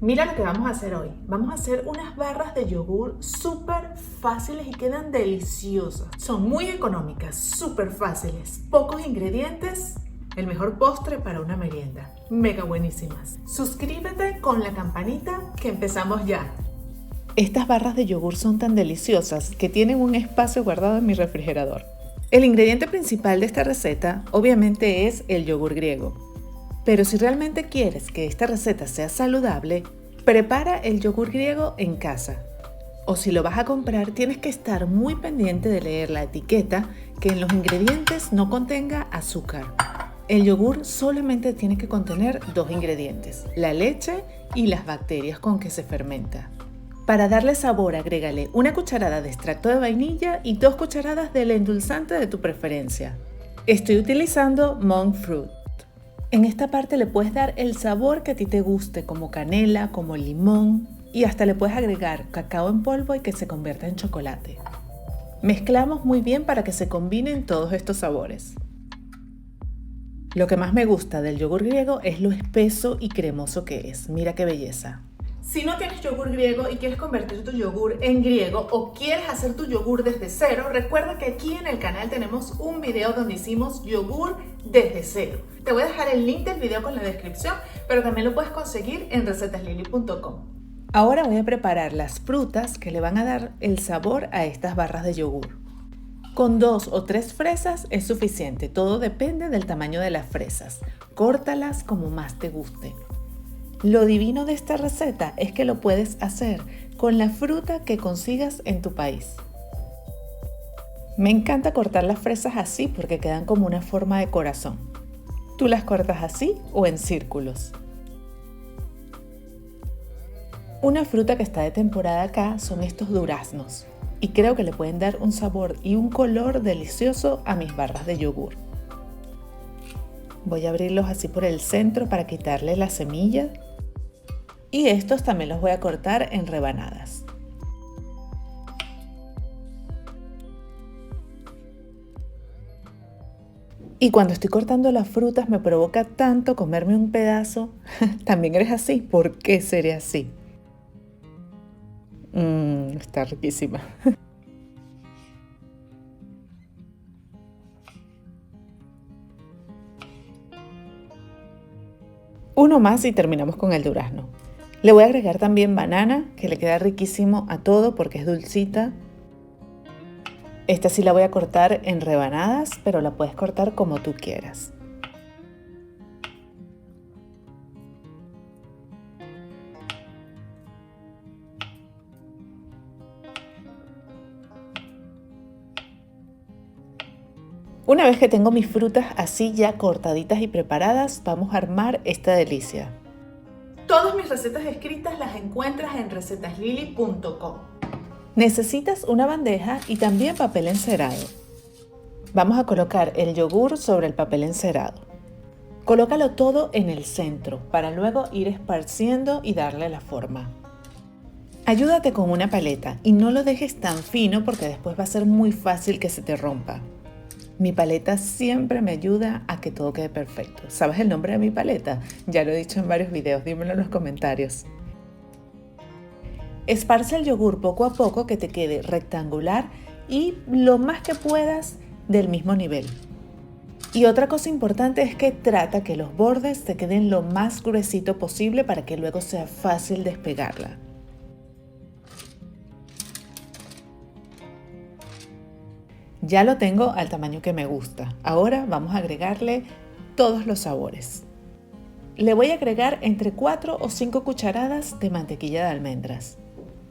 Mira lo que vamos a hacer hoy. Vamos a hacer unas barras de yogur súper fáciles y quedan deliciosas. Son muy económicas, súper fáciles, pocos ingredientes, el mejor postre para una merienda. Mega buenísimas. Suscríbete con la campanita que empezamos ya. Estas barras de yogur son tan deliciosas que tienen un espacio guardado en mi refrigerador. El ingrediente principal de esta receta obviamente es el yogur griego. Pero si realmente quieres que esta receta sea saludable, prepara el yogur griego en casa. O si lo vas a comprar, tienes que estar muy pendiente de leer la etiqueta que en los ingredientes no contenga azúcar. El yogur solamente tiene que contener 2 ingredientes, la leche y las bacterias con que se fermenta. Para darle sabor, agrégale 1 cucharada de extracto de vainilla y 2 cucharadas del endulzante de tu preferencia. Estoy utilizando monk fruit. En esta parte le puedes dar el sabor que a ti te guste, como canela, como limón, y hasta le puedes agregar cacao en polvo y que se convierta en chocolate. Mezclamos muy bien para que se combinen todos estos sabores. Lo que más me gusta del yogur griego es lo espeso y cremoso que es. Mira qué belleza. Si no tienes yogur griego y quieres convertir tu yogur en griego o quieres hacer tu yogur desde cero, recuerda que aquí en el canal tenemos un video donde hicimos yogur desde cero. Te voy a dejar el link del video con la descripción, pero también lo puedes conseguir en recetaslily.com. Ahora voy a preparar las frutas que le van a dar el sabor a estas barras de yogur. Con 2 o 3 fresas es suficiente, todo depende del tamaño de las fresas. Córtalas como más te guste. Lo divino de esta receta es que lo puedes hacer con la fruta que consigas en tu país. Me encanta cortar las fresas así porque quedan como una forma de corazón. Tú las cortas así o en círculos. Una fruta que está de temporada acá son estos duraznos y creo que le pueden dar un sabor y un color delicioso a mis barras de yogur. Voy a abrirlos así por el centro para quitarle la semilla. Y estos también los voy a cortar en rebanadas. Y cuando estoy cortando las frutas me provoca tanto comerme un pedazo. ¿También eres así? ¿Por qué seré así? Está riquísima. Uno más y terminamos con el durazno. Le voy a agregar también banana, que le queda riquísimo a todo porque es dulcita. Esta sí la voy a cortar en rebanadas, pero la puedes cortar como tú quieras. Una vez que tengo mis frutas así ya cortaditas y preparadas, vamos a armar esta delicia. Todas mis recetas escritas las encuentras en recetaslily.com. Necesitas una bandeja y también papel encerado. Vamos a colocar el yogur sobre el papel encerado. Colócalo todo en el centro para luego ir esparciendo y darle la forma. Ayúdate con una paleta y no lo dejes tan fino porque después va a ser muy fácil que se te rompa. Mi paleta siempre me ayuda a que todo quede perfecto. ¿Sabes el nombre de mi paleta? Ya lo he dicho en varios videos, dímelo en los comentarios. Esparce el yogur poco a poco que te quede rectangular y lo más que puedas del mismo nivel. Y otra cosa importante es que trata que los bordes te queden lo más gruesito posible para que luego sea fácil despegarla. Ya lo tengo al tamaño que me gusta. Ahora vamos a agregarle todos los sabores. Le voy a agregar entre 4 o 5 cucharadas de mantequilla de almendras.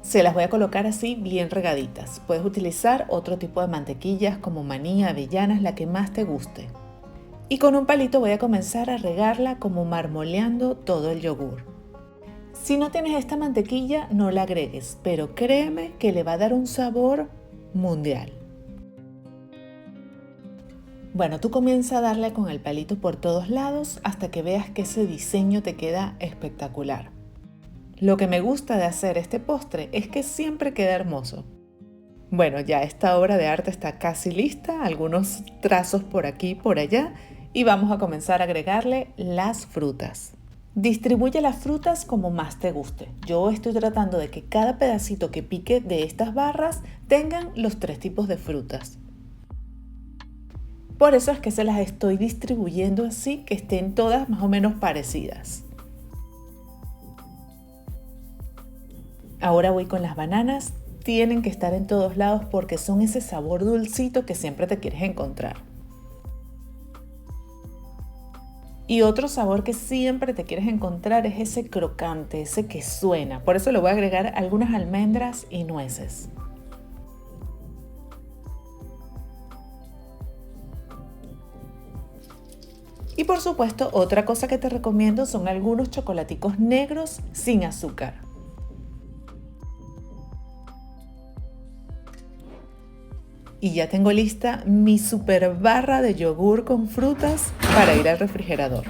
Se las voy a colocar así bien regaditas. Puedes utilizar otro tipo de mantequillas como maní, avellanas, la que más te guste. Y con un palito voy a comenzar a regarla como marmoleando todo el yogur. Si no tienes esta mantequilla, no la agregues, pero créeme que le va a dar un sabor mundial. Bueno, tú comienza a darle con el palito por todos lados hasta que veas que ese diseño te queda espectacular. Lo que me gusta de hacer este postre es que siempre queda hermoso. Bueno, ya esta obra de arte está casi lista, algunos trazos por aquí y por allá, y vamos a comenzar a agregarle las frutas. Distribuye las frutas como más te guste. Yo estoy tratando de que cada pedacito que pique de estas barras tengan los 3 tipos de frutas. Por eso es que se las estoy distribuyendo así, que estén todas más o menos parecidas. Ahora voy con las bananas. Tienen que estar en todos lados porque son ese sabor dulcito que siempre te quieres encontrar. Y otro sabor que siempre te quieres encontrar es ese crocante, ese que suena. Por eso le voy a agregar algunas almendras y nueces. Y por supuesto, otra cosa que te recomiendo son algunos chocolaticos negros sin azúcar. Y ya tengo lista mi super barra de yogur con frutas para ir al refrigerador.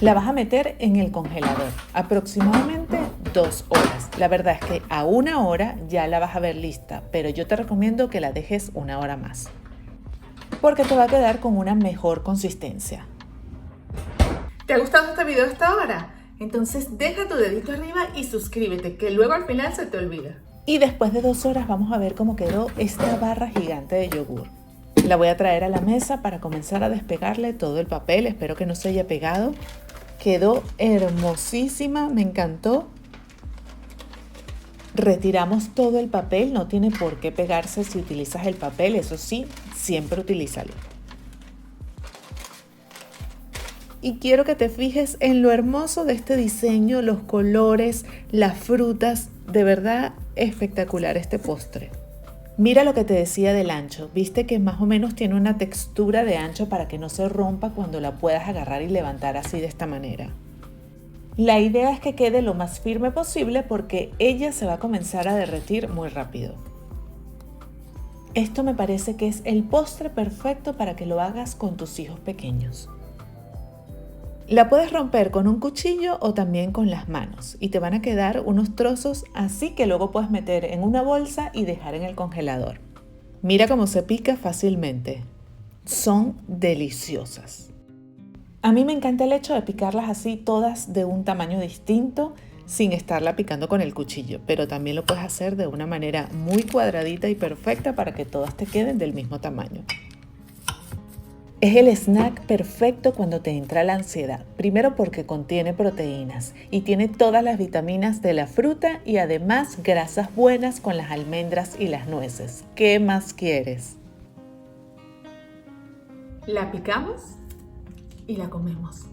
La vas a meter en el congelador, aproximadamente 2 horas. La verdad es que a 1 hora ya la vas a ver lista, pero yo te recomiendo que la dejes 1 hora más, porque te va a quedar con una mejor consistencia. ¿Te ha gustado este video hasta ahora? Entonces deja tu dedito arriba y suscríbete, que luego al final se te olvida. Y después de 2 horas vamos a ver cómo quedó esta barra gigante de yogur. La voy a traer a la mesa para comenzar a despegarle todo el papel. Espero que no se haya pegado. Quedó hermosísima, me encantó. Retiramos todo el papel, no tiene por qué pegarse si utilizas el papel, eso sí, siempre utilízalo. Y quiero que te fijes en lo hermoso de este diseño, los colores, las frutas, de verdad espectacular este postre. Mira lo que te decía del ancho, viste que más o menos tiene una textura de ancho para que no se rompa cuando la puedas agarrar y levantar así de esta manera. La idea es que quede lo más firme posible porque ella se va a comenzar a derretir muy rápido. Esto me parece que es el postre perfecto para que lo hagas con tus hijos pequeños. La puedes romper con un cuchillo o también con las manos y te van a quedar unos trozos así que luego puedes meter en una bolsa y dejar en el congelador. Mira cómo se pica fácilmente. Son deliciosas. A mí me encanta el hecho de picarlas así todas de un tamaño distinto sin estarla picando con el cuchillo, pero también lo puedes hacer de una manera muy cuadradita y perfecta para que todas te queden del mismo tamaño. Es el snack perfecto cuando te entra la ansiedad, primero porque contiene proteínas y tiene todas las vitaminas de la fruta y además grasas buenas con las almendras y las nueces. ¿Qué más quieres? La picamos y la comemos.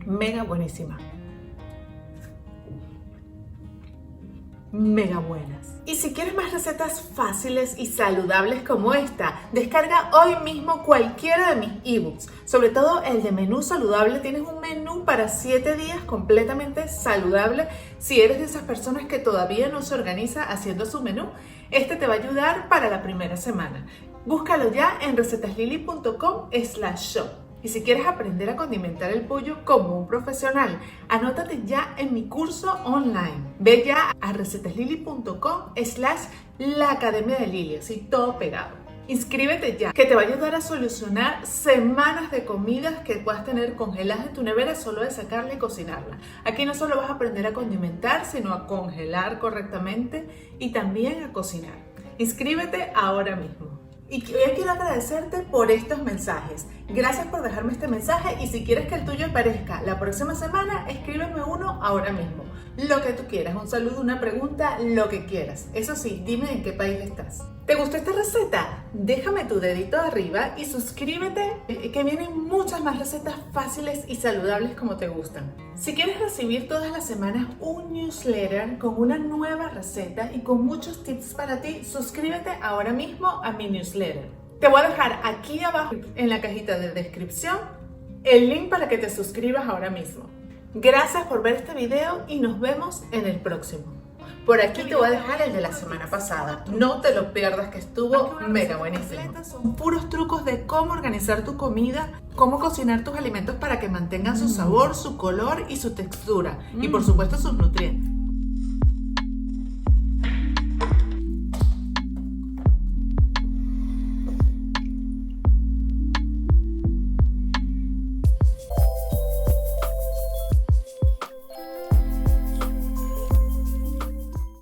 Mega buenísima. Mega buenas. Y si quieres más recetas fáciles y saludables como esta, descarga hoy mismo cualquiera de mis ebooks. Sobre todo el de menú saludable. Tienes un menú para 7 días completamente saludable. Si eres de esas personas que todavía no se organiza haciendo su menú, este te va a ayudar para la primera semana. Búscalo ya en recetaslily.com/shop. Y si quieres aprender a condimentar el pollo como un profesional, anótate ya en mi curso online. Ve ya a recetaslily.com/la Academia de Lily, así todo pegado. Inscríbete ya, que te va a ayudar a solucionar semanas de comidas que puedas tener congeladas en tu nevera solo de sacarla y cocinarla. Aquí no solo vas a aprender a condimentar, sino a congelar correctamente y también a cocinar. Inscríbete ahora mismo. Y hoy quiero agradecerte por estos mensajes. Gracias por dejarme este mensaje y si quieres que el tuyo aparezca la próxima semana, escríbeme uno ahora mismo. Lo que tú quieras, un saludo, una pregunta, lo que quieras. Eso sí, dime en qué país estás. ¿Te gustó esta receta? Déjame tu dedito arriba y suscríbete, que vienen muchas más recetas fáciles y saludables como te gustan. Si quieres recibir todas las semanas un newsletter con una nueva receta y con muchos tips para ti, suscríbete ahora mismo a mi newsletter. Te voy a dejar aquí abajo en la cajita de descripción el link para que te suscribas ahora mismo. Gracias por ver este video y nos vemos en el próximo. Por aquí te voy a dejar el de la semana pasada. No te lo pierdas, que estuvo mega buenísimo. Son puros trucos de cómo organizar tu comida, cómo cocinar tus alimentos para que mantengan su sabor, su color y su textura. Y por supuesto sus nutrientes.